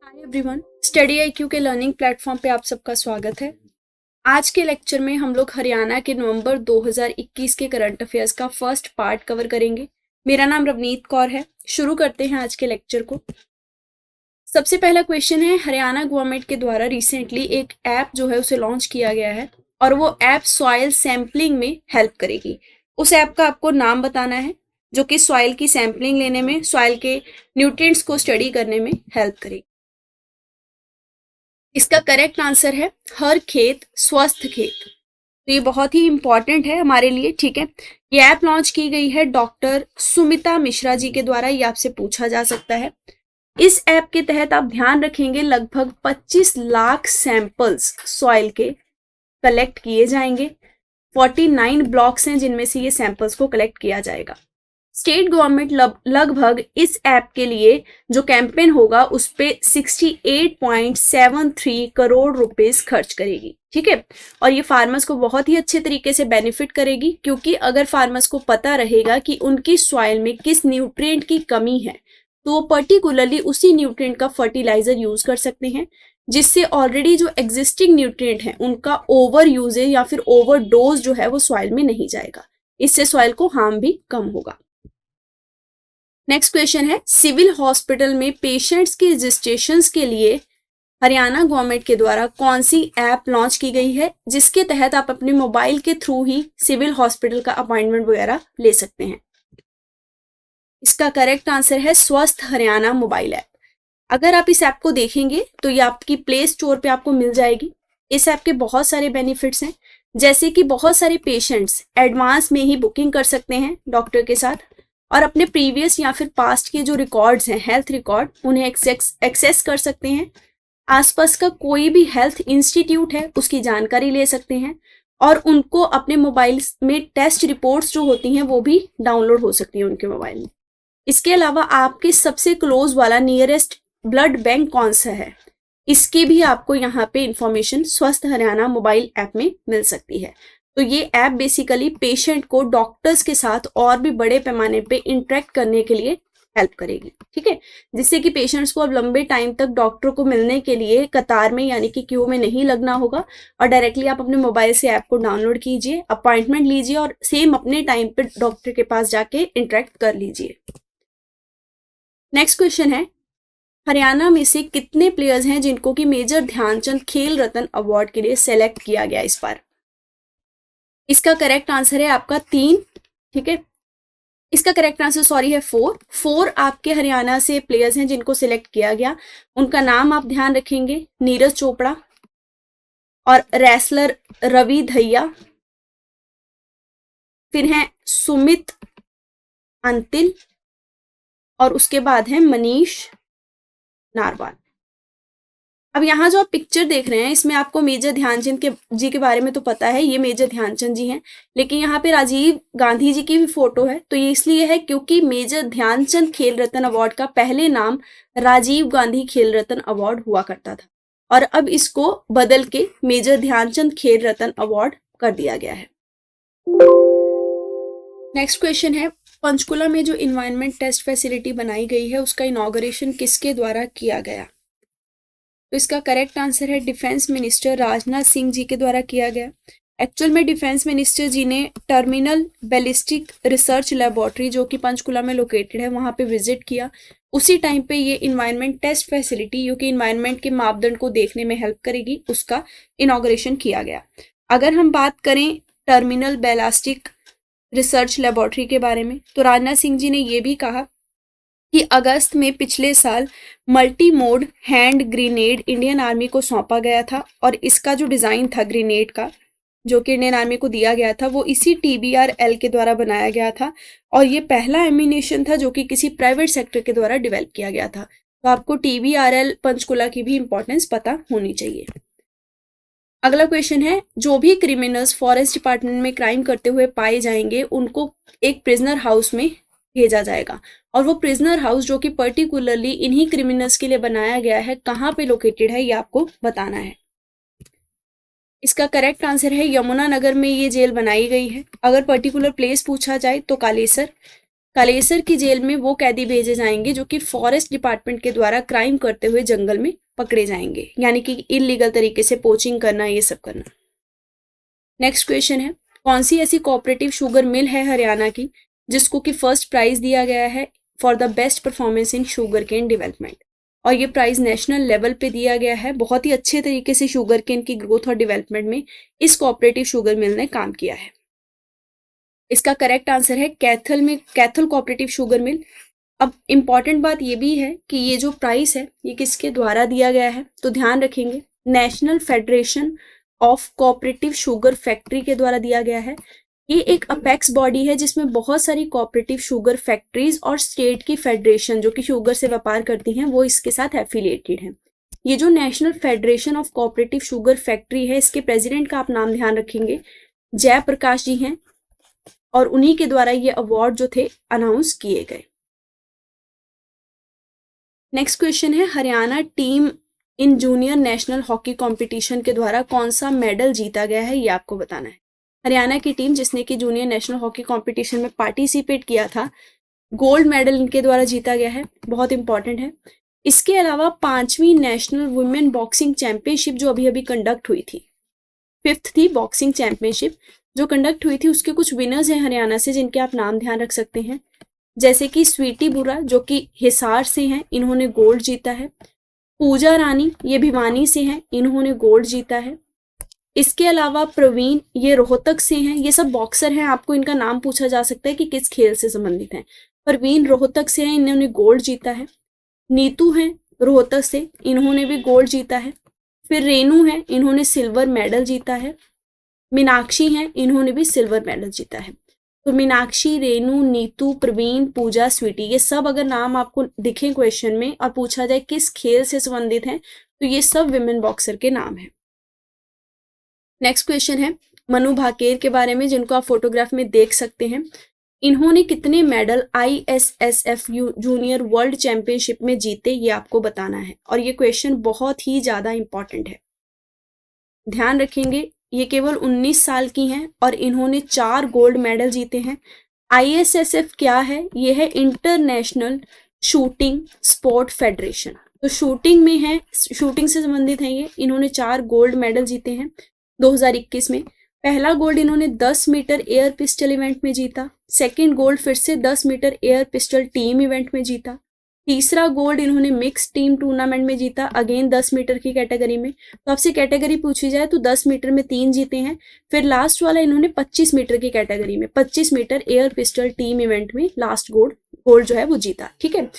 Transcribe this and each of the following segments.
Hi everyone, study IQ के learning platform पे आप सबका स्वागत है। आज के लेक्चर में हम लोग हरियाणा के नवंबर 2021 के करंट अफेयर्स का फर्स्ट पार्ट कवर करेंगे। मेरा नाम रवनीत कौर है। शुरू करते हैं आज के लेक्चर को। सबसे पहला क्वेश्चन है, हरियाणा गवर्नमेंट के द्वारा रिसेंटली एक ऐप जो है उसे लॉन्च किया गया है और वो ऐप सॉइल सैंपलिंग में हेल्प करेगी। उस ऐप का आपको नाम बताना है जो कि सॉइल की सैंपलिंग लेने में, सॉइल के न्यूट्रिएंट्स को स्टडी करने में हेल्प करेगी। इसका करेक्ट आंसर है हर खेत स्वस्थ खेत। तो ये बहुत ही इंपॉर्टेंट है हमारे लिए, ठीक है। ये ऐप लॉन्च की गई है डॉक्टर सुमिता मिश्रा जी के द्वारा। ये आपसे पूछा जा सकता है। इस ऐप के तहत आप ध्यान रखेंगे लगभग 25 लाख सैंपल्स सॉइल के कलेक्ट किए जाएंगे। 49 ब्लॉक्स हैं जिनमें से ये सैंपल्स को कलेक्ट किया जाएगा। स्टेट गवर्नमेंट लगभग इस ऐप के लिए जो कैंपेन होगा उस पे 68.73 करोड़ रुपीस खर्च करेगी, ठीक है। और ये फार्मर्स को बहुत ही अच्छे तरीके से बेनिफिट करेगी, क्योंकि अगर फार्मर्स को पता रहेगा कि उनकी सॉइल में किस न्यूट्रिएंट की कमी है तो वो पर्टिकुलरली उसी न्यूट्रिएंट का फर्टिलाइजर यूज कर सकते हैं, जिससे ऑलरेडी जो एग्जिस्टिंग न्यूट्रिएंट है उनका ओवर यूजेज या फिर ओवर डोज जो है वो सॉइल में नहीं जाएगा। इससे सॉइल को हार्म भी कम होगा। नेक्स्ट क्वेश्चन है, सिविल हॉस्पिटल में पेशेंट्स के रजिस्ट्रेशन के लिए हरियाणा गवर्नमेंट के द्वारा कौन सी ऐप लॉन्च की गई है जिसके तहत आप अपने मोबाइल के थ्रू ही सिविल हॉस्पिटल का अपॉइंटमेंट वगैरह ले सकते हैं। इसका करेक्ट आंसर है स्वस्थ हरियाणा मोबाइल ऐप। अगर आप इस ऐप को देखेंगे तो ये आपकी प्ले स्टोर पे आपको मिल जाएगी। इस ऐप के बहुत सारे बेनिफिट्स हैं, जैसे कि बहुत सारे पेशेंट्स एडवांस में ही बुकिंग कर सकते हैं डॉक्टर के साथ और अपने प्रीवियस या फिर पास्ट के जो रिकॉर्ड्स हैं, हेल्थ रिकॉर्ड, उन्हें एक्सेस कर सकते हैं। आसपास का कोई भी हेल्थ इंस्टीट्यूट है उसकी जानकारी ले सकते हैं और उनको अपने मोबाइल में टेस्ट रिपोर्ट्स जो होती हैं वो भी डाउनलोड हो सकती हैं उनके मोबाइल में। इसके अलावा आपके सबसे क्लोज वाला नियरेस्ट ब्लड बैंक कौन सा है, इसकी भी आपको यहाँ पे इंफॉर्मेशन स्वस्थ हरियाणा मोबाइल ऐप में मिल सकती है। तो ये ऐप बेसिकली पेशेंट को डॉक्टर्स के साथ और भी बड़े पैमाने पे इंटरेक्ट करने के लिए हेल्प करेगी, ठीक है, जिससे कि पेशेंट्स को अब लंबे टाइम तक डॉक्टर को मिलने के लिए कतार में यानी कि क्यू में नहीं लगना होगा और डायरेक्टली आप अपने मोबाइल से ऐप को डाउनलोड कीजिए, अपॉइंटमेंट लीजिए और सेम अपने टाइम पे डॉक्टर के पास जाके इंटरेक्ट कर लीजिए। नेक्स्ट क्वेश्चन है, हरियाणा में से कितने प्लेयर्स हैं जिनको कि मेजर ध्यानचंद खेल रत्न अवार्ड के लिए सेलेक्ट किया गया इस बार। इसका करेक्ट आंसर है आपका 3, ठीक है। इसका करेक्ट आंसर है 4 आपके हरियाणा से प्लेयर्स हैं जिनको सिलेक्ट किया गया। उनका नाम आप ध्यान रखेंगे, नीरज चोपड़ा और रेसलर रवि धैया, फिर हैं सुमित अंतिल और उसके बाद है मनीष नारवाल। अब यहाँ जो आप पिक्चर देख रहे हैं इसमें आपको मेजर ध्यानचंद जी के बारे में तो पता है, ये मेजर ध्यानचंद जी हैं, लेकिन यहाँ पे राजीव गांधी जी की भी फोटो है। तो ये इसलिए है क्योंकि मेजर ध्यानचंद खेल रत्न अवार्ड का पहले नाम राजीव गांधी खेल रत्न अवार्ड हुआ करता था और अब इसको बदल के मेजर ध्यानचंद खेल रत्न अवार्ड कर दिया गया है। नेक्स्ट क्वेश्चन है, पंचकुला में जो इन्वायरमेंट टेस्ट फैसिलिटी बनाई गई है उसका इनॉग्रेशन किसके द्वारा किया गया। तो इसका करेक्ट आंसर है डिफेंस मिनिस्टर राजनाथ सिंह जी के द्वारा किया गया। एक्चुअल में डिफेंस मिनिस्टर जी ने टर्मिनल बैलिस्टिक रिसर्च लेबोरेटरी जो कि पंचकुला में लोकेटेड है वहां पे विजिट किया। उसी टाइम पे ये इन्वायरमेंट टेस्ट फैसिलिटी जो कि इन्वायरमेंट के मापदंड को देखने में हेल्प करेगी उसका इनॉग्रेशन किया गया। अगर हम बात करें टर्मिनल बैलिस्टिक रिसर्च लेबोरेटरी के बारे में तो राजनाथ सिंह जी ने ये भी कहा कि अगस्त में पिछले साल multi mode hand grenade Indian army को सौंपा गया था और इसका जो डिज़ाइन था ग्रेनेड का जो कि इंडियन आर्मी को दिया गया था वो इसी TBRL के द्वारा बनाया गया था और ये पहला एम्यूनेशन था जो कि किसी प्राइवेट सेक्टर के द्वारा डेवलप किया गया था। तो आपको TBRL पंचकुला की भी इंपॉर्टेंस पता होनी चाहिए। अगला क्वेश्चन है, जो भी क्रिमिनल्स फॉरेस्ट डिपार्टमेंट में क्राइम करते हुए पाए जाएंगे उनको एक प्रिजनर हाउस में भेजा जाएगा और वो प्रिजनर हाउस जो कि पर्टिकुलरली इन्हीं क्रिमिनल्स के लिए बनाया गया है कहाँ पे लोकेटेड है ये आपको बताना है। इसका करेक्ट आंसर है यमुनानगर में ये जेल बनाई गई है। अगर पर्टिकुलर प्लेस पूछा जाए तो कालेसर। कालेसर की जेल में वो कैदी भेजे जाएंगे जो कि फॉरेस्ट डिपार्टमेंट के द्वारा क्राइम करते हुए जंगल में पकड़े जाएंगे, यानी कि इलीगल तरीके से पोचिंग करना, ये सब करना। नेक्स्ट क्वेश्चन है, कौन सी ऐसी कोऑपरेटिव शुगर मिल है हरियाणा की जिसको कि फर्स्ट प्राइज दिया गया है for the best performance in sugar cane development, और ये प्राइज नेशनल लेवल पे दिया गया है। बहुत ही अच्छे तरीके से शुगर केन की ग्रोथ और डेवलपमेंट में इस कोऑपरेटिव शुगर मिल ने काम किया है। इसका करेक्ट आंसर है कैथल कोऑपरेटिव शुगर मिल। अब इंपॉर्टेंट बात ये भी है कि ये जो प्राइस है ये किसके द्वारा दिया गया है, तो ध्यान रखेंगे national federation of cooperative sugar factory के द्वारा दिया गया है। ये एक अपेक्स बॉडी है जिसमें बहुत सारी कोऑपरेटिव शुगर फैक्ट्रीज और स्टेट की फेडरेशन जो कि शुगर से व्यापार करती हैं वो इसके साथ एफिलिएटेड हैं। ये जो national federation of cooperative sugar factory है, इसके प्रेसिडेंट का आप नाम ध्यान रखेंगे जयप्रकाश जी हैं, और उन्हीं के द्वारा ये अवार्ड जो थे अनाउंस किए गए। नेक्स्ट क्वेश्चन है, Haryana team in junior national hockey competition के द्वारा कौन सा मेडल जीता गया है, ये आपको बताना है। हरियाणा की टीम जिसने कि जूनियर नेशनल हॉकी कंपटीशन में पार्टिसिपेट किया था, गोल्ड मेडल इनके द्वारा जीता गया है, बहुत इंपॉर्टेंट है। इसके अलावा 5वीं नेशनल वुमेन बॉक्सिंग चैंपियनशिप जो अभी अभी कंडक्ट हुई थी, 5th थी बॉक्सिंग चैंपियनशिप जो कंडक्ट हुई थी, उसके कुछ विनर्स हैं हरियाणा से जिनके आप नाम ध्यान रख सकते हैं, जैसे कि स्वीटी बुरा जो कि हिसार से हैं, इन्होंने गोल्ड जीता है। पूजा रानी ये भिवानी से हैं, इन्होंने गोल्ड जीता है। इसके अलावा प्रवीण ये रोहतक से हैं, ये सब बॉक्सर हैं, आपको इनका नाम पूछा जा सकता है कि किस खेल से संबंधित हैं। प्रवीण रोहतक से हैं, इन्होंने गोल्ड जीता है। नीतू हैं रोहतक से, इन्होंने भी गोल्ड जीता है। फिर रेनू हैं, इन्होंने सिल्वर मेडल जीता है। मीनाक्षी हैं, इन्होंने भी सिल्वर मेडल जीता है। तो मीनाक्षी, रेनू, नीतू, प्रवीण, पूजा, स्वीटी, ये सब अगर नाम आपको दिखे क्वेश्चन में और पूछा जाए किस खेल से संबंधित हैं, तो ये सब विमेन बॉक्सर के नाम हैं। नेक्स्ट क्वेश्चन है मनु भाकेर के बारे में, जिनको आप फोटोग्राफ में देख सकते हैं। इन्होंने कितने medal ISSF junior world championship में जीते, ये आपको बताना है, और ये क्वेश्चन बहुत ही ज्यादा इंपॉर्टेंट है। ध्यान रखेंगे ये केवल 19 साल की हैं और इन्होंने 4 गोल्ड मेडल जीते हैं। ISSF क्या है, ये है इंटरनेशनल शूटिंग स्पोर्ट फेडरेशन, तो शूटिंग में है, शूटिंग से संबंधित है ये। इन्होंने 4 गोल्ड मेडल जीते हैं 2021 में। पहला गोल्ड इन्होंने 10 मीटर एयर पिस्टल इवेंट में जीता। सेकंड गोल्ड फिर से 10 metre air pistol team event में जीता। तीसरा गोल्ड इन्होंने मिक्स टीम टूर्नामेंट में जीता, अगेन 10 मीटर की कैटेगरी में। तो आपसे कैटेगरी पूछी जाए तो 10 मीटर में 3 जीते हैं। फिर लास्ट वाला इन्होंने 25 मीटर की कैटेगरी में 25 metre air pistol team event में लास्ट गोल्ड जो है वो जीता। ठीक है,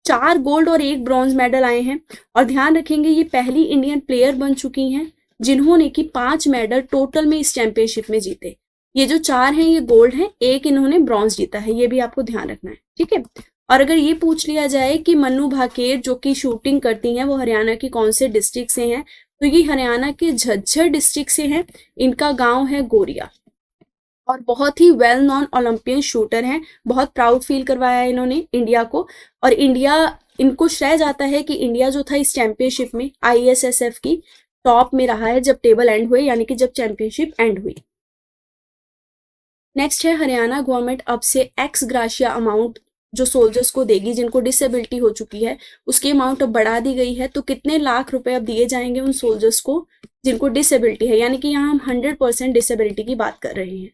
4 गोल्ड और 1 ब्रॉन्ज मेडल आए हैं। और ध्यान रखेंगे ये पहली इंडियन प्लेयर बन चुकी हैं जिन्होंने कि 5 मेडल टोटल में इस चैंपियनशिप में जीते। ये जो 4 हैं ये गोल्ड हैं, 1 इन्होंने ब्रॉन्ज जीता है, ये भी आपको ध्यान रखना है। ठीक है, और अगर ये पूछ लिया जाए कि मनु भाकेर जो कि शूटिंग करती हैं वो हरियाणा की कौन से डिस्ट्रिक्ट से हैं, तो ये हरियाणा के झज्जर डिस्ट्रिक्ट से हैं। इनका गांव है गोरिया, और बहुत ही वेल नॉन ओलंपियन शूटर हैं। बहुत प्राउड फील करवाया है इन्होंने इंडिया को, और इंडिया इनको श्रेय जाता है कि इंडिया जो था इस चैंपियनशिप में ISSF की टॉप में रहा है जब टेबल एंड हुए, यानी कि जब चैंपियनशिप एंड हुई। नेक्स्ट है हरियाणा गवर्नमेंट अब से एक्स ग्राशिया अमाउंट जो सोल्जर्स को देगी जिनको डिसेबिलिटी हो चुकी है, उसकी अमाउंट अब बढ़ा दी गई है। तो कितने लाख रुपए अब दिए जाएंगे उन सोल्जर्स को जिनको डिसेबिलिटी है, यानी कि यहाँ हम 100% डिसेबिलिटी की बात कर रहे हैं।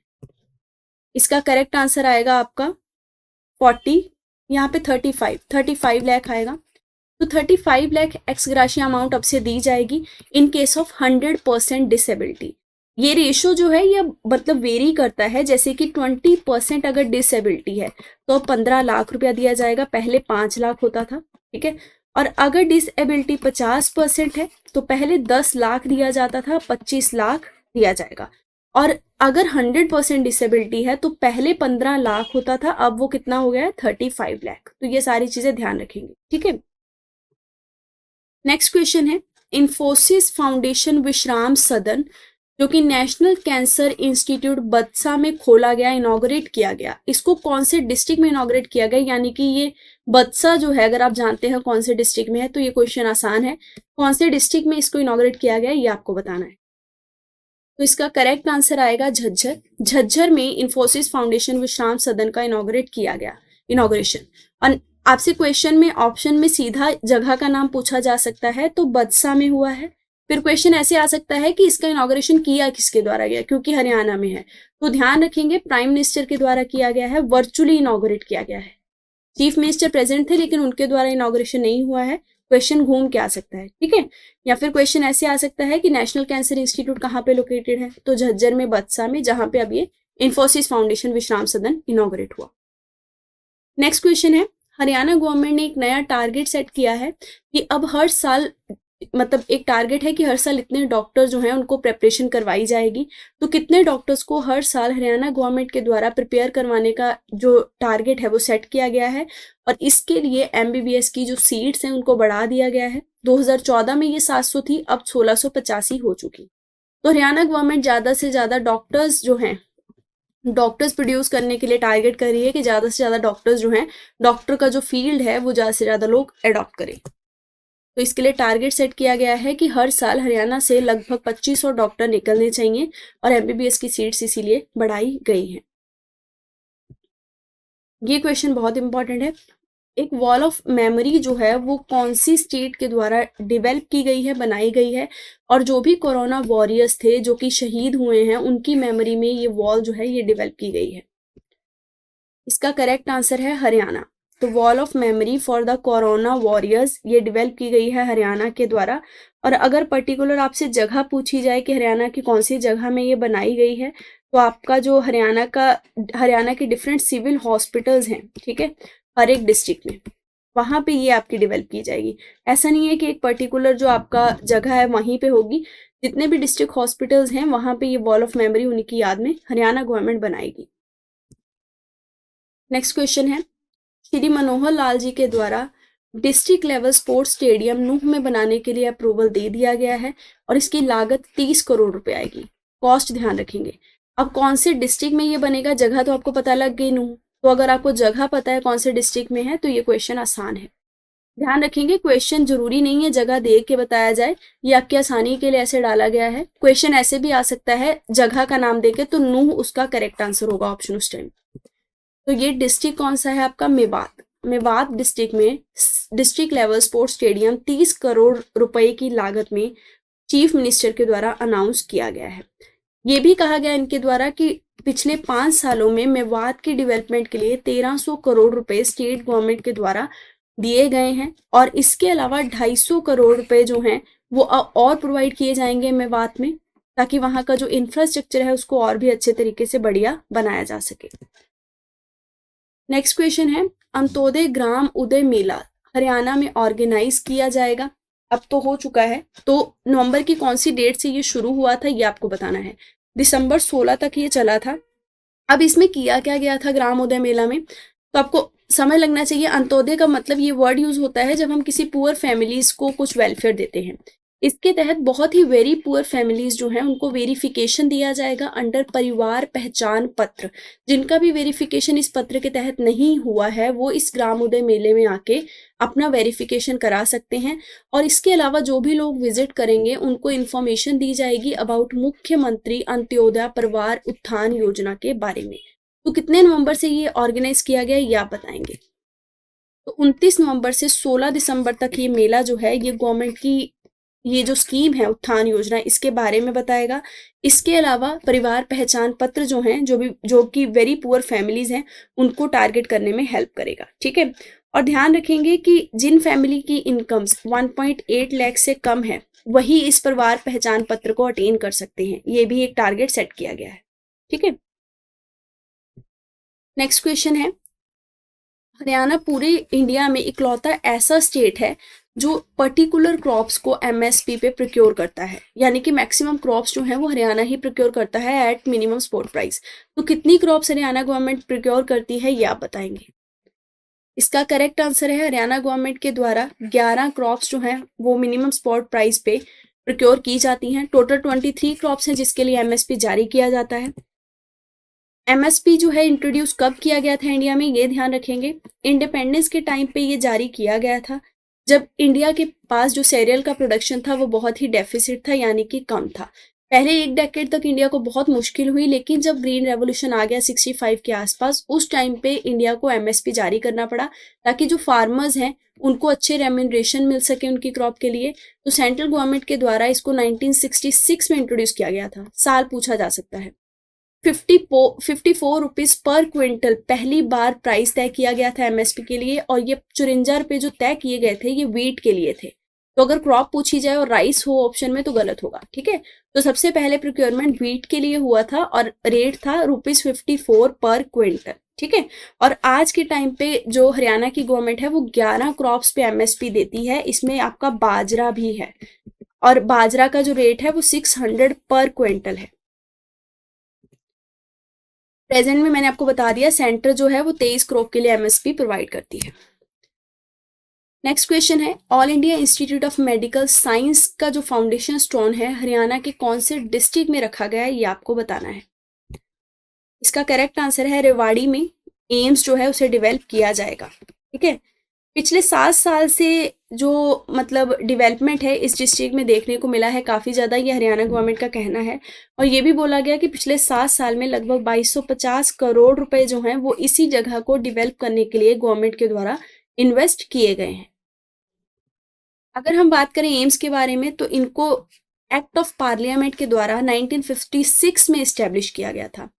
इसका करेक्ट आंसर आएगा आपका 40, यहाँ पे 35 लाख आएगा। तो 35 लाख एक्स ग्राशिया अमाउंट अब से दी जाएगी इन केस ऑफ 100% डिसेबिलिटी। ये रेशो जो है ये मतलब वेरी करता है, जैसे कि 20% अगर डिसेबिलिटी है तो 15 लाख रुपया दिया जाएगा, पहले 5 लाख होता था। ठीक है, और अगर डिसेबिलिटी 50% है तो पहले 10 लाख दिया जाता था, 25 लाख दिया जाएगा। और अगर 100% डिसेबिलिटी है तो पहले 15 लाख होता था, अब वो कितना हो गया है 35 लाख। तो ये सारी चीजें ध्यान रखेंगे। ठीक है, नेक्स्ट क्वेश्चन है इन्फोसिस फाउंडेशन विश्राम सदन जो कि नेशनल कैंसर इंस्टीट्यूट बदसा में खोला गया, इनॉग्रेट किया गया, इसको कौन से डिस्ट्रिक्ट में इनॉग्रेट किया गया, यानी कि ये बदसा जो है अगर आप जानते हैं कौन से डिस्ट्रिक्ट में है तो ये क्वेश्चन आसान है। कौन से डिस्ट्रिक्ट में इसको इनॉग्रेट किया गया ये आपको बताना है। तो इसका करेक्ट आंसर आएगा झज्जर। झज्जर में इन्फोसिस फाउंडेशन विश्राम सदन का इनॉग्रेट किया गया। इनॉग्रेशन। और आपसे क्वेश्चन में ऑप्शन में सीधा जगह का नाम पूछा जा सकता है, तो बदसा में हुआ है। फिर क्वेश्चन ऐसे आ सकता है कि इसका इनॉग्रेशन किया किसके द्वारा गया, क्योंकि हरियाणा में है, तो ध्यान रखेंगे प्राइम मिनिस्टर के द्वारा किया गया है, वर्चुअली इनॉग्रेट किया गया है। चीफ मिनिस्टर प्रेजेंट थे लेकिन उनके द्वारा इनॉग्रेशन नहीं हुआ है। क्वेश्चन घूम के आ सकता है, ठीक है। या फिर क्वेश्चन ऐसे आ सकता है कि नेशनल कैंसर इंस्टीट्यूट कहाँ पे लोकेटेड है, तो झज्जर में, बदसा में, जहां पे अब ये इन्फोसिस फाउंडेशन विश्राम सदन इनॉग्रेट हुआ। नेक्स्ट क्वेश्चन है, हरियाणा गवर्नमेंट ने एक नया टारगेट सेट किया है कि अब हर साल, मतलब एक टारगेट है कि हर साल इतने डॉक्टर जो हैं उनको प्रिपरेशन करवाई जाएगी। तो कितने डॉक्टर्स को हर साल हरियाणा गवर्नमेंट के द्वारा प्रिपेयर करवाने का जो टारगेट है वो सेट किया गया है, और इसके लिए एमबीबीएस की जो सीट्स हैं उनको बढ़ा दिया गया है। 2014 में ये 700 थी, अब 1685 हो चुकी। तो हरियाणा गवर्नमेंट ज़्यादा से ज़्यादा डॉक्टर्स जो हैं, डॉक्टर्स प्रोड्यूस करने के लिए टारगेट कर रही है कि ज़्यादा से ज़्यादा डॉक्टर्स जो हैं, डॉक्टर का जो फील्ड है वो ज़्यादा से ज़्यादा लोग अडॉप्ट करें। तो इसके लिए टारगेट सेट किया गया है कि हर साल हरियाणा से लगभग 2500 डॉक्टर निकलने चाहिए, और एमबीबीएस की सीट्स इसीलिए बढ़ाई गई हैं। ये क्वेश्चन बहुत इंपॉर्टेंट है। एक वॉल ऑफ मेमोरी जो है वो कौन सी स्टेट के द्वारा डेवलप की गई है, बनाई गई है, और जो भी कोरोना वॉरियर्स थे जो कि शहीद हुए हैं उनकी मेमोरी में ये वॉल जो है ये डेवलप की गई है। इसका करेक्ट आंसर है हरियाणा। तो wall of memory for the corona warriors ये डेवलप की गई है हरियाणा के द्वारा। और अगर पर्टिकुलर आपसे जगह पूछी जाए कि हरियाणा की कौन सी जगह में ये बनाई गई है, तो आपका जो हरियाणा के डिफरेंट सिविल हॉस्पिटल्स हैं, ठीक है, हर एक डिस्ट्रिक्ट में, वहाँ पे ये आपकी डेवलप की जाएगी। ऐसा नहीं है कि एक पर्टिकुलर जो आपका जगह है वहीं पे होगी, जितने भी डिस्ट्रिक्ट हॉस्पिटल्स हैं वहाँ पे ये वॉल ऑफ मेमोरी उन्हीं की याद में हरियाणा गवर्नमेंट बनाएगी। नेक्स्ट क्वेश्चन है, श्री मनोहर लाल जी के द्वारा डिस्ट्रिक्ट लेवल स्पोर्ट्स स्टेडियम नूह में बनाने के लिए अप्रूवल दे दिया गया है, और इसकी लागत 30 करोड़ रुपए आएगी। कॉस्ट ध्यान रखेंगे। अब कौन से डिस्ट्रिक्ट में ये बनेगा, जगह तो आपको पता लग गई नूह, तो अगर आपको जगह पता है कौन से डिस्ट्रिक्ट में है तो ये क्वेश्चन आसान है। ध्यान रखेंगे क्वेश्चन जरूरी नहीं है जगह देख के बताया जाए, ये आपकी आसानी के लिए ऐसे डाला गया है। क्वेश्चन ऐसे भी आ सकता है जगह का नाम देके, तो नूह उसका करेक्ट आंसर होगा ऑप्शन उस टाइम। तो ये डिस्ट्रिक्ट कौन सा है आपका, मेवात। मेवात डिस्ट्रिक्ट में district level sports stadium 30 crore रुपए की लागत में चीफ मिनिस्टर के द्वारा अनाउंस किया गया है। ये भी कहा गया इनके द्वारा कि पिछले 5 सालों में मेवात की डेवलपमेंट के लिए 1300 करोड़ रुपए स्टेट गवर्नमेंट के द्वारा दिए गए हैं, और इसके अलावा 250 करोड़ रुपए जो हैं वो और प्रोवाइड किए जाएंगे मेवात में, ताकि वहां का जो इंफ्रास्ट्रक्चर है उसको और भी अच्छे तरीके से बढ़िया बनाया जा सके। नेक्स्ट क्वेश्चन है, अंत्योदय ग्राम उदय मेला हरियाणा में ऑर्गेनाइज किया जाएगा। अब तो हो चुका है, तो नवंबर की कौन सी डेट से ये शुरू हुआ था ये आपको बताना है। दिसंबर 16 तक ये चला था। अब इसमें किया क्या गया था ग्राम उदय मेला में, तो आपको समझ लगना चाहिए। अंत्योदय का मतलब ये वर्ड यूज होता है जब हम किसी पुअर फैमिलीज को कुछ वेलफेयर देते हैं। इसके तहत बहुत ही वेरी पुअर फैमिलीज जो हैं उनको वेरिफिकेशन दिया जाएगा अंडर परिवार पहचान पत्र। जिनका भी वेरिफिकेशन इस पत्र के तहत नहीं हुआ है वो इस ग्राम उदय मेले में आके अपना वेरिफिकेशन करा सकते हैं। और इसके अलावा जो भी लोग विजिट करेंगे उनको इन्फॉर्मेशन दी जाएगी अबाउट मुख्यमंत्री अंत्योदय परिवार उत्थान योजना के बारे में। तो कितने नवंबर से ये ऑर्गेनाइज किया गया ये आप बताएंगे। तो 29 नवंबर से 16 दिसंबर तक ये मेला जो है ये गवर्नमेंट की ये जो स्कीम है उत्थान योजना इसके बारे में बताएगा। इसके अलावा परिवार पहचान पत्र जो हैं जो कि वेरी पुअर फैमिलीज हैं उनको टारगेट करने में हेल्प करेगा, ठीक है। और ध्यान रखेंगे कि जिन फैमिली की इनकम्स 1.8 लाख से कम है वही इस परिवार पहचान पत्र को अटेन कर सकते हैं। ये भी एक टारगेट सेट किया गया है, ठीक है। नेक्स्ट क्वेश्चन है, हरियाणा पूरे इंडिया में इकलौता ऐसा स्टेट है जो पर्टिकुलर क्रॉप्स को एमएसपी पे प्रोक्योर करता है, यानी कि मैक्सिमम क्रॉप्स जो है वो हरियाणा ही प्रोक्योर करता है एट मिनिमम सपोर्ट प्राइस। तो कितनी क्रॉप्स हरियाणा गवर्नमेंट प्रोक्योर करती है ये आप बताएंगे। इसका करेक्ट आंसर है हरियाणा गवर्नमेंट के द्वारा 11 क्रॉप्स जो हैं वो मिनिमम सपोर्ट प्राइस पे प्रोक्योर की जाती हैं। टोटल 23 क्रॉप्स हैं जिसके लिए एमएसपी जारी किया जाता है। एमएसपी जो है इंट्रोड्यूस कब किया गया था इंडिया में ये ध्यान रखेंगे। इंडिपेंडेंस के टाइम पे ये जारी किया गया था जब इंडिया के पास जो सीरियल का प्रोडक्शन था वो बहुत ही डेफिसिट था, यानी कि कम था। पहले एक डेकेड तक इंडिया को बहुत मुश्किल हुई, लेकिन जब ग्रीन रेवोल्यूशन आ गया 65 के आसपास, उस टाइम पे इंडिया को एमएसपी जारी करना पड़ा ताकि जो फार्मर्स हैं उनको अच्छे रेम्यूनरेशन मिल सके उनकी क्रॉप के लिए। तो सेंट्रल गवर्नमेंट के द्वारा इसको 1966 में इंट्रोड्यूस किया गया था। साल पूछा जा सकता है। 54 रुपीज पर क्विंटल पहली बार प्राइस तय किया गया था एमएसपी के लिए, और ये 54 रुपये जो तय किए गए थे ये वीट के लिए थे। तो अगर क्रॉप पूछी जाए और राइस हो ऑप्शन में तो गलत होगा, ठीक है। तो सबसे पहले प्रोक्योरमेंट वीट के लिए हुआ था और रेट था ₹54 पर क्विंटल, ठीक है। और आज के टाइम पे जो हरियाणा की गवर्नमेंट है वो 11 क्रॉप्स पे एमएसपी देती है। इसमें आपका बाजरा भी है, और बाजरा का जो रेट है वो 600 पर क्विंटल है। प्रेजेंट में मैंने आपको बता दिया सेंटर जो है वो 23 क्रॉप के लिए एमएसपी प्रोवाइड करती है। नेक्स्ट क्वेश्चन है, all India institute of medical science का जो फाउंडेशन स्टोन है हरियाणा के कौन से डिस्ट्रिक्ट में रखा गया है, ये आपको बताना है। इसका करेक्ट आंसर है रेवाड़ी में एम्स जो है उसे डेवलप किया जाएगा, ठीक है। पिछले 7 साल से जो मतलब डेवलपमेंट है इस डिस्ट्रिक्ट में देखने को मिला है काफ़ी ज़्यादा, ये हरियाणा गवर्नमेंट का कहना है। और ये भी बोला गया कि पिछले 7 साल में लगभग 2250 करोड़ रुपए जो हैं वो इसी जगह को डेवलप करने के लिए गवर्नमेंट के द्वारा इन्वेस्ट किए गए हैं। अगर हम बात करें एम्स के बारे में तो इनको एक्ट ऑफ पार्लियामेंट के द्वारा 1956 में इस्टेब्लिश किया गया था।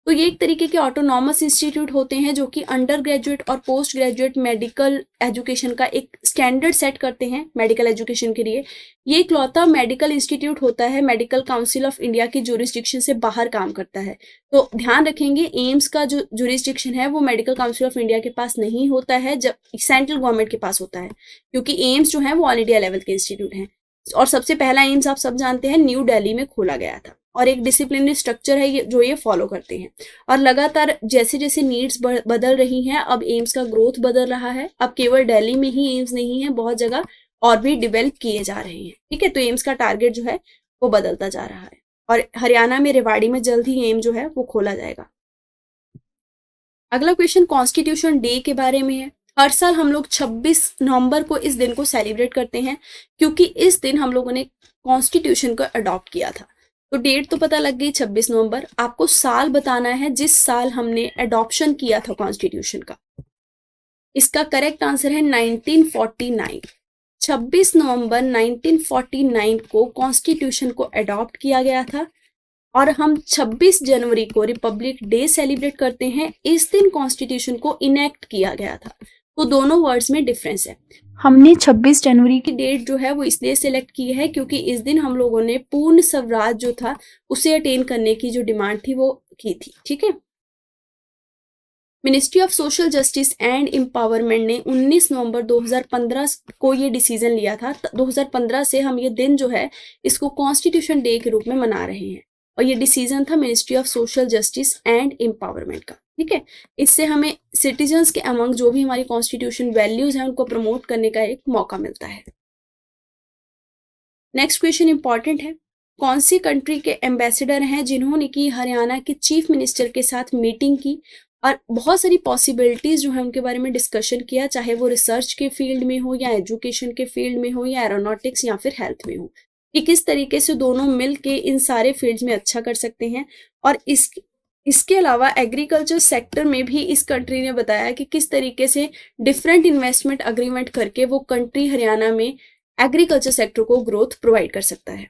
तो ये एक तरीके के ऑटोनॉमस इंस्टीट्यूट होते हैं जो कि अंडर ग्रेजुएट और पोस्ट ग्रेजुएट मेडिकल एजुकेशन का एक स्टैंडर्ड सेट करते हैं मेडिकल एजुकेशन के लिए। ये इकलौता मेडिकल इंस्टीट्यूट होता है मेडिकल काउंसिल ऑफ इंडिया की जुरिस्डिक्शन से बाहर काम करता है। तो ध्यान रखेंगे एम्स का जो जुरिस्डिक्शन है वो मेडिकल काउंसिल ऑफ इंडिया के पास नहीं होता है, जब सेंट्रल गवर्नमेंट के पास होता है, क्योंकि एम्स जो है वो ऑल इंडिया लेवल के इंस्टीट्यूट हैं। और सबसे पहला एम्स आप सब जानते हैं न्यू दिल्ली में खोला गया था, और एक डिसिप्लिनरी स्ट्रक्चर है जो ये फॉलो करते हैं। और लगातार जैसे जैसे नीड्स बदल रही हैं अब एम्स का ग्रोथ बदल रहा है। अब केवल दिल्ली में ही एम्स नहीं है, बहुत जगह और भी डेवलप किए जा रहे हैं, ठीक है। तो एम्स का टारगेट जो है वो बदलता जा रहा है, और हरियाणा में रेवाड़ी में जल्द ही एम्स जो है वो खोला जाएगा। अगला क्वेश्चन कॉन्स्टिट्यूशन डे के बारे में है। हर साल हम लोग 26 नवंबर को इस दिन को सेलिब्रेट करते हैं, क्योंकि इस दिन हम लोगों ने कॉन्स्टिट्यूशन को अडॉप्ट किया था। तो डेट तो पता लग गई 26 नवंबर, आपको साल बताना है जिस साल हमने अडॉप्शन किया था कॉन्स्टिट्यूशन का। इसका करेक्ट आंसर है 1949। 26 नवंबर 1949 को कॉन्स्टिट्यूशन को अडॉप्ट किया गया था, और हम 26 जनवरी को रिपब्लिक डे सेलिब्रेट करते हैं। इस दिन कॉन्स्टिट्यूशन को इनेक्ट किया गया था। तो दोनों वर्ड्स में डिफरेंस है। हमने 26 जनवरी की डेट जो है वो इसलिए सिलेक्ट की है क्योंकि इस दिन हम लोगों ने पूर्ण स्वराज जो था उसे अटेन करने की जो डिमांड थी वो की थी, ठीक है। Ministry of social justice and empowerment ने 19 नवंबर 2015 को ये डिसीजन लिया था। 2015 से हम ये दिन जो है इसको कॉन्स्टिट्यूशन डे के रूप में मना रहे हैं, और ये डिसीजन था ministry of social justice and empowerment का, ठीक है। इससे हमें सिटीजन्स के अमंग जो भी हमारी कॉन्स्टिट्यूशन वैल्यूज हैं उनको प्रमोट करने का एक मौका मिलता है। नेक्स्ट क्वेश्चन इंपॉर्टेंट है, कौन सी कंट्री के एम्बेसडर हैं जिन्होंने की हरियाणा के चीफ मिनिस्टर के साथ मीटिंग की और बहुत सारी पॉसिबिलिटीज जो है उनके बारे में डिस्कशन किया, चाहे वो रिसर्च के फील्ड में हो या एजुकेशन के फील्ड में हो या एरोनॉटिक्स या फिर हेल्थ में हो, कि किस तरीके से दोनों मिल के इन सारे फील्ड्स में अच्छा कर सकते हैं। और इसके अलावा एग्रीकल्चर सेक्टर में भी इस कंट्री ने बताया कि किस तरीके से डिफरेंट इन्वेस्टमेंट अग्रीमेंट करके वो कंट्री हरियाणा में एग्रीकल्चर सेक्टर को ग्रोथ प्रोवाइड कर सकता है।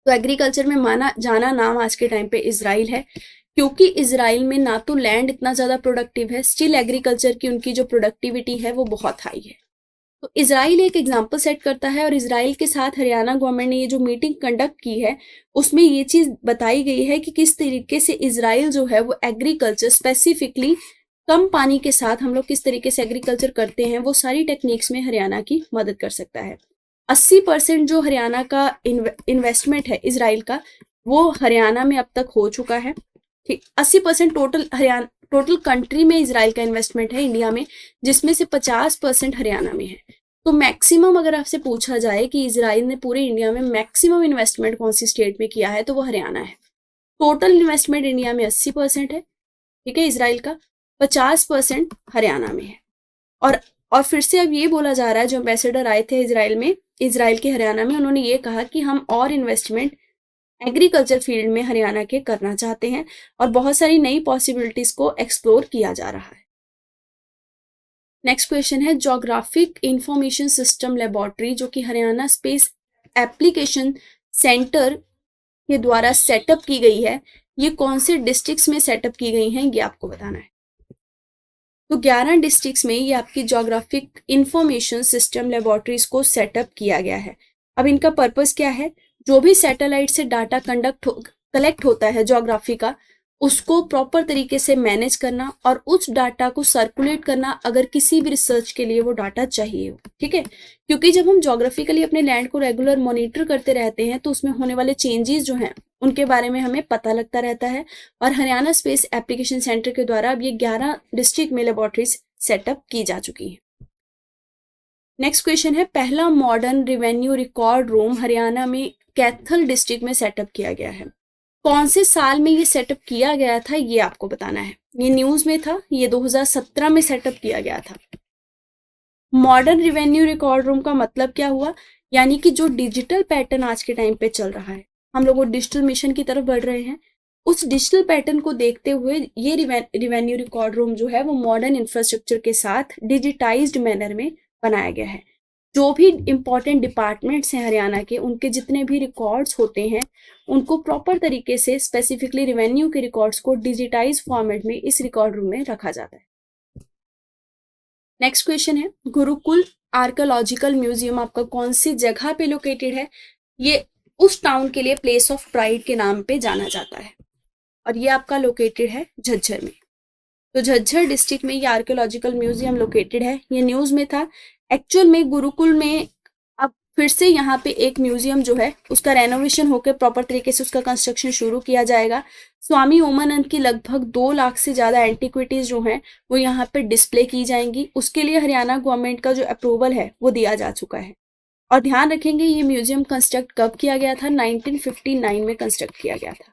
तो एग्रीकल्चर में माना जाना नाम आज के टाइम पे इजराइल है, क्योंकि इजराइल में ना तो लैंड इतना ज़्यादा प्रोडक्टिव है, स्टिल एग्रीकल्चर की उनकी जो प्रोडक्टिविटी है वो बहुत हाई है। तो इजराइल एक एग्जाम्पल सेट करता है, और इजराइल के साथ हरियाणा गवर्नमेंट ने ये जो मीटिंग कंडक्ट की है उसमें ये चीज़ बताई गई है कि किस तरीके से इजराइल जो है वो एग्रीकल्चर स्पेसिफिकली कम पानी के साथ हम लोग किस तरीके से एग्रीकल्चर करते हैं वो सारी टेक्निक्स में हरियाणा की मदद कर सकता है। 80% जो हरियाणा का इन्वेस्टमेंट है इजराइल का वो हरियाणा में अब तक हो चुका है, ठीक। 80% टोटल कंट्री में इजराइल का इन्वेस्टमेंट है इंडिया में, जिसमें से 50% हरियाणा में है। तो मैक्सिमम अगर आपसे पूछा जाए कि इजराइल ने पूरे इंडिया में मैक्सिमम इन्वेस्टमेंट कौन सी स्टेट में किया है तो वो हरियाणा है। टोटल इन्वेस्टमेंट इंडिया में 80% है, ठीक है, इजराइल का 50% हरियाणा में है। और फिर से अब ये बोला जा रहा है, जो एम्बेसडर आए थे इजराइल के हरियाणा में, उन्होंने ये कहा कि हम और इन्वेस्टमेंट एग्रीकल्चर फील्ड में हरियाणा के करना चाहते हैं और बहुत सारी नई पॉसिबिलिटीज को एक्सप्लोर किया जा रहा है। नेक्स्ट क्वेश्चन है, ज्योग्राफिक इंफॉर्मेशन सिस्टम लेबोरेटरी जो कि हरियाणा स्पेस एप्लीकेशन सेंटर के द्वारा सेटअप की गई है, ये कौन से डिस्ट्रिक्ट्स में सेटअप की गई हैं, ये आपको बताना है। तो 11 डिस्ट्रिक्ट्स में ये आपकी ज्योग्राफिक इंफॉर्मेशन सिस्टम लेबोरेटरीज को सेटअप किया गया है। अब इनका पर्पस क्या है, जो भी सैटेलाइट से डाटा कलेक्ट होता है ज्योग्राफी का, उसको प्रॉपर तरीके से मैनेज करना और उस डाटा को सर्कुलेट करना अगर किसी भी रिसर्च के लिए वो डाटा चाहिए हो, ठीक है। क्योंकि जब हम ज्योग्राफिकली अपने लैंड को रेगुलर मॉनिटर करते रहते हैं तो उसमें होने वाले चेंजेस जो हैं उनके बारे में हमें पता लगता रहता है। और हरियाणा स्पेस एप्लीकेशन सेंटर के द्वारा अब ये 11 डिस्ट्रिक्ट में लेबोरेटरीज सेटअप की जा चुकी है। नेक्स्ट क्वेश्चन है, पहला modern revenue record room Haryana में कैथल डिस्ट्रिक्ट में सेटअप किया गया है। कौन से साल में ये सेटअप किया गया था, ये आपको बताना है। ये न्यूज में था, ये 2017 में सेटअप किया गया था। मॉडर्न रेवेन्यू रिकॉर्ड रूम का मतलब क्या हुआ, यानी कि जो डिजिटल पैटर्न आज के टाइम पे चल रहा है, हम लोग डिजिटल मिशन की तरफ बढ़ रहे हैं, उस डिजिटल पैटर्न को देखते हुए ये रेवेन्यू रिकॉर्ड रूम जो है वो मॉडर्न इंफ्रास्ट्रक्चर के साथ डिजिटाइज्ड मैनर में बनाया गया है। जो भी इंपॉर्टेंट डिपार्टमेंट्स हैं हरियाणा के, उनके जितने भी रिकॉर्ड्स होते हैं उनको प्रॉपर तरीके से स्पेसिफिकली रेवेन्यू के रिकॉर्ड्स को डिजिटाइज फॉर्मेट में इस रिकॉर्ड रूम में रखा जाता है। नेक्स्ट क्वेश्चन है, गुरुकुल आर्कियोलॉजिकल म्यूजियम आपका कौन सी जगह पे लोकेटेड है। ये उस टाउन के लिए प्लेस ऑफ प्राइड के नाम पे जाना जाता है और ये आपका लोकेटेड है झज्जर में। तो झज्जर डिस्ट्रिक्ट में ये आर्कियोलॉजिकल म्यूजियम लोकेटेड है। ये न्यूज में था। एक्चुअल में गुरुकुल में अब फिर से यहाँ पे एक म्यूजियम जो है उसका रेनोवेशन होकर प्रॉपर तरीके से उसका कंस्ट्रक्शन शुरू किया जाएगा। स्वामी ओमानंद की लगभग 2 लाख से ज़्यादा एंटीक्विटीज़ जो हैं वो यहाँ पे डिस्प्ले की जाएंगी। उसके लिए हरियाणा गवर्नमेंट का जो अप्रूवल है वो दिया जा चुका है। और ध्यान रखेंगे ये म्यूजियम कंस्ट्रक्ट कब किया गया था, 1959 में कंस्ट्रक्ट किया गया था।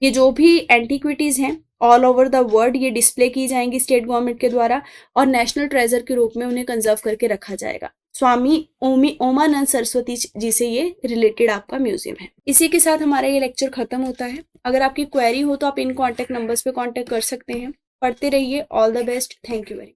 ये जो भी एंटीक्विटीज हैं ऑल ओवर द वर्ल्ड ये डिस्प्ले की जाएंगी स्टेट गवर्नमेंट के द्वारा और नेशनल ट्रेजर के रूप में उन्हें कंजर्व करके रखा जाएगा। स्वामी ओमानंद सरस्वती जी से ये रिलेटेड आपका म्यूजियम है। इसी के साथ हमारा ये लेक्चर खत्म होता है। अगर आपकी क्वेरी हो तो आप इन कॉन्टैक्ट नंबर्स पे कॉन्टैक्ट कर सकते हैं। पढ़ते रहिए। All the best. Thank you very much.